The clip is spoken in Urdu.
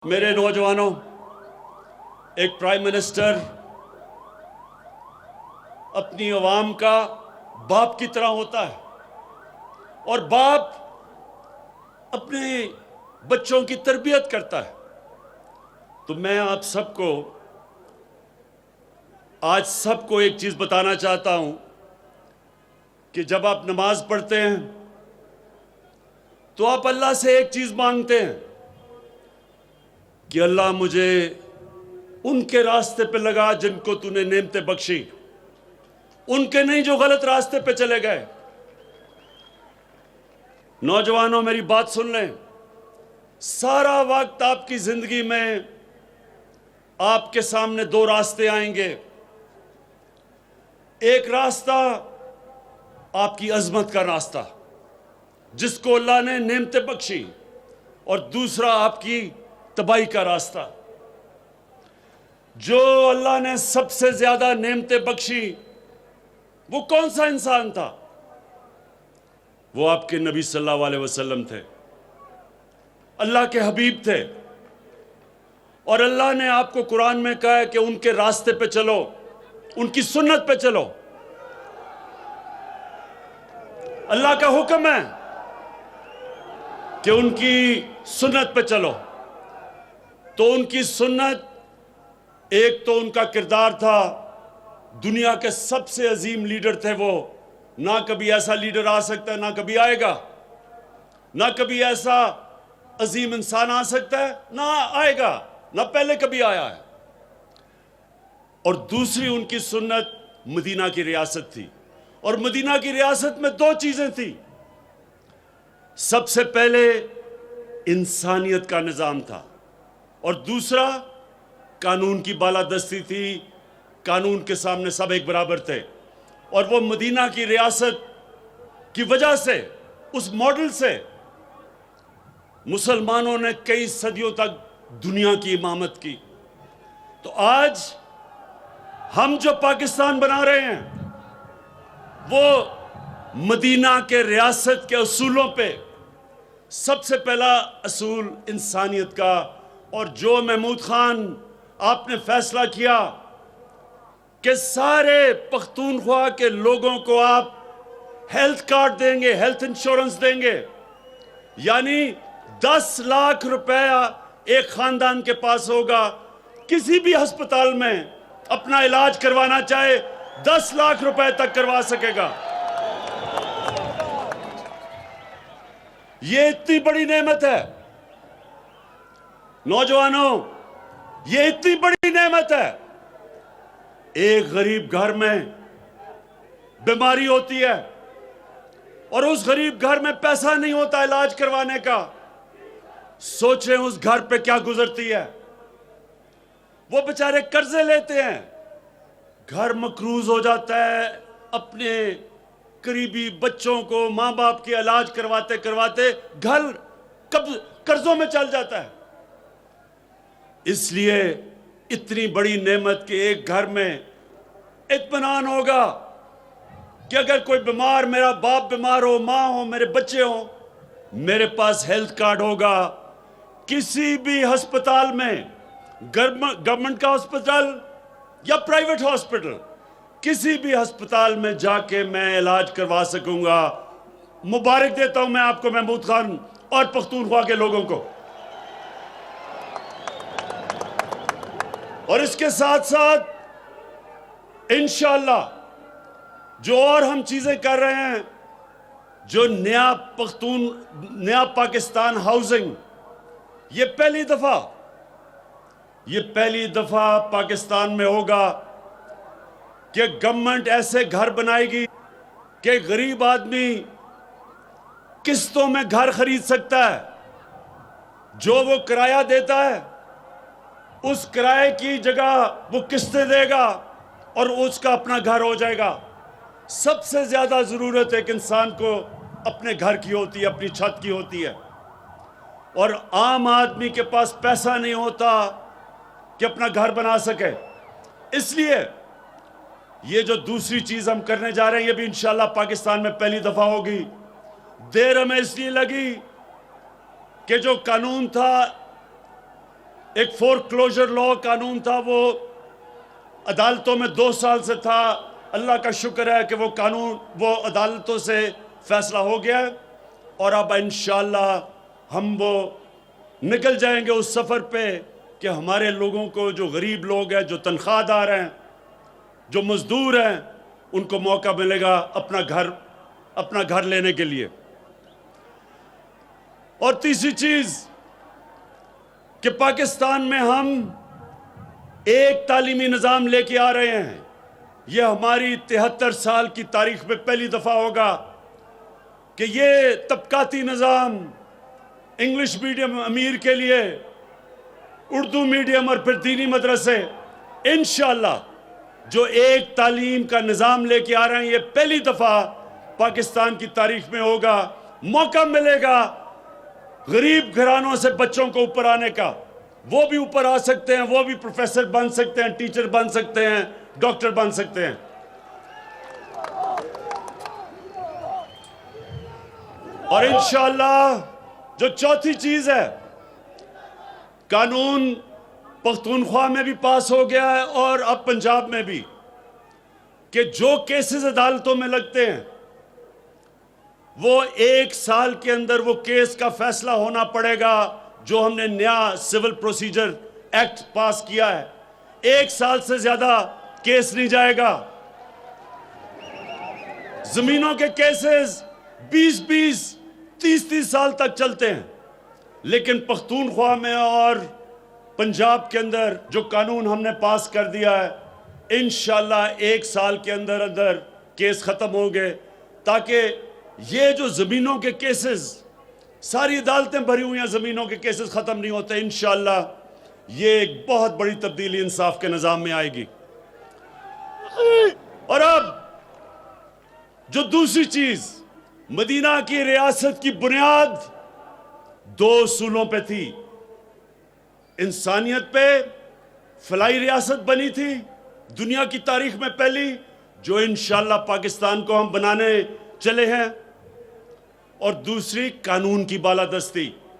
میرے نوجوانوں، ایک پرائم منسٹر اپنی عوام کا باپ کی طرح ہوتا ہے، اور باپ اپنے بچوں کی تربیت کرتا ہے۔ تو میں آپ سب کو آج ایک چیز بتانا چاہتا ہوں کہ جب آپ نماز پڑھتے ہیں تو آپ اللہ سے ایک چیز مانگتے ہیں کہ اللہ مجھے ان کے راستے پہ لگا جن کو تو نے نعمتیں بخشی، ان کے نہیں جو غلط راستے پہ چلے گئے۔ نوجوانوں میری بات سن لیں، سارا وقت آپ کی زندگی میں آپ کے سامنے دو راستے آئیں گے۔ ایک راستہ آپ کی عظمت کا راستہ جس کو اللہ نے نعمتیں بخشی، اور دوسرا آپ کی تباہی کا راستہ۔ جو اللہ نے سب سے زیادہ نعمتیں بخشی وہ کون سا انسان تھا؟ وہ آپ کے نبی صلی اللہ علیہ وسلم تھے، اللہ کے حبیب تھے، اور اللہ نے آپ کو قرآن میں کہا ہے کہ ان کے راستے پہ چلو، ان کی سنت پہ چلو۔ اللہ کا حکم ہے کہ ان کی سنت پہ چلو۔ تو ان کی سنت، ایک تو ان کا کردار تھا، دنیا کے سب سے عظیم لیڈر تھے وہ۔ نہ کبھی ایسا لیڈر آ سکتا ہے، نہ کبھی آئے گا، نہ کبھی ایسا عظیم انسان آ سکتا ہے، نہ آئے گا، نہ پہلے کبھی آیا ہے۔ اور دوسری ان کی سنت مدینہ کی ریاست تھی، اور مدینہ کی ریاست میں دو چیزیں تھیں۔ سب سے پہلے انسانیت کا نظام تھا، اور دوسرا قانون کی بالادستی تھی۔ قانون کے سامنے سب ایک برابر تھے، اور وہ مدینہ کی ریاست کی وجہ سے، اس ماڈل سے مسلمانوں نے کئی صدیوں تک دنیا کی امامت کی۔ تو آج ہم جو پاکستان بنا رہے ہیں وہ مدینہ کے ریاست کے اصولوں پہ، سب سے پہلا اصول انسانیت کا۔ اور جو محمود خان آپ نے فیصلہ کیا کہ سارے پختونخوا کے لوگوں کو آپ ہیلتھ کارڈ دیں گے، ہیلتھ انشورنس دیں گے، یعنی 10 لاکھ روپے ایک خاندان کے پاس ہوگا، کسی بھی ہسپتال میں اپنا علاج کروانا چاہے 10 لاکھ روپے تک کروا سکے گا۔ یہ اتنی بڑی نعمت ہے نوجوانوں، یہ اتنی بڑی نعمت ہے۔ ایک غریب گھر میں بیماری ہوتی ہے، اور اس غریب گھر میں پیسہ نہیں ہوتا علاج کروانے کا، سوچیں اس گھر پہ کیا گزرتی ہے۔ وہ بیچارے قرضے لیتے ہیں، گھر مقروض ہو جاتا ہے، اپنے قریبی بچوں کو ماں باپ کے علاج کرواتے کرواتے گھر قرضوں میں چل جاتا ہے۔ اس لیے اتنی بڑی نعمت کہ ایک گھر میں اطمینان ہوگا کہ اگر کوئی بیمار، میرا باپ بیمار ہو، ماں ہو، میرے بچے ہوں، میرے پاس ہیلتھ کارڈ ہوگا۔ کسی بھی ہسپتال میں، گورنمنٹ کا ہسپتال یا پرائیویٹ ہسپتال، کسی بھی ہسپتال میں جا کے میں علاج کروا سکوں گا۔ مبارک دیتا ہوں میں آپ کو، محمود خان اور پختونخوا کے لوگوں کو۔ اور اس کے ساتھ ساتھ انشاءاللہ جو اور ہم چیزیں کر رہے ہیں، جو نیا پاکستان ہاؤسنگ، یہ پہلی دفعہ پاکستان میں ہوگا کہ گورنمنٹ ایسے گھر بنائے گی کہ غریب آدمی قسطوں میں گھر خرید سکتا ہے۔ جو وہ کرایہ دیتا ہے اس کرائے کی جگہ وہ قسطیں دے گا، اور اس کا اپنا گھر ہو جائے گا۔ سب سے زیادہ ضرورت ایک انسان کو اپنے گھر کی ہوتی ہے، اپنی چھت کی ہوتی ہے، اور عام آدمی کے پاس پیسہ نہیں ہوتا کہ اپنا گھر بنا سکے۔ اس لیے یہ جو دوسری چیز ہم کرنے جا رہے ہیں، یہ بھی انشاءاللہ پاکستان میں پہلی دفعہ ہوگی۔ دیر ہمیں اس لیے لگی کہ جو قانون تھا ایک فور کلوجر لا قانون تھا، وہ عدالتوں میں 2 سال سے تھا. اللہ کا شکر ہے کہ وہ قانون وہ عدالتوں سے فیصلہ ہو گیا ہے، اور اب انشاءاللہ ہم وہ نکل جائیں گے اس سفر پہ کہ ہمارے لوگوں کو، جو غریب لوگ ہیں، جو تنخواہ دار ہیں، جو مزدور ہیں، ان کو موقع ملے گا اپنا گھر لینے کے لیے. اور تیسری چیز کہ پاکستان میں ہم ایک تعلیمی نظام لے کے آ رہے ہیں. یہ ہماری 73 سال کی تاریخ میں پہلی دفعہ ہوگا کہ یہ طبقاتی نظام، انگلش میڈیم امیر کے لیے، اردو میڈیم اور پھر دینی مدرسے، انشاءاللہ جو ایک تعلیم کا نظام لے کے آ رہے ہیں، یہ پہلی دفعہ پاکستان کی تاریخ میں ہوگا. موقع ملے گا غریب گھرانوں سے بچوں کو اوپر آنے کا. وہ بھی اوپر آ سکتے ہیں، وہ بھی پروفیسر بن سکتے ہیں، ٹیچر بن سکتے ہیں، ڈاکٹر بن سکتے ہیں. اور انشاءاللہ جو چوتھی چیز ہے، قانون پختونخوا میں بھی پاس ہو گیا ہے اور اب پنجاب میں بھی، کہ جو کیسز عدالتوں میں لگتے ہیں وہ 1 سال کے اندر وہ کیس کا فیصلہ ہونا پڑے گا. جو ہم نے نیا سول پروسیجر ایکٹ پاس کیا ہے، 1 سال سے زیادہ کیس نہیں جائے گا. زمینوں کے کیسز 20-20 30-30 سال تک چلتے ہیں، لیکن پختونخوا میں اور پنجاب کے اندر جو قانون ہم نے پاس کر دیا ہے، انشاءاللہ 1 سال کے اندر کیس ختم ہوں گے، تاکہ یہ جو زمینوں کے کیسز، ساری عدالتیں بھری ہوئی ہیں، زمینوں کے کیسز ختم نہیں ہوتے. انشاءاللہ یہ ایک بہت بڑی تبدیلی انصاف کے نظام میں آئے گی. اور اب جو دوسری چیز، مدینہ کی ریاست کی بنیاد 2 اصولوں پہ تھی. انسانیت پہ فلاحی ریاست بنی تھی، دنیا کی تاریخ میں پہلی، جو انشاءاللہ پاکستان کو ہم بنانے چلے ہیں. اور دوسری قانون کی بالادستی.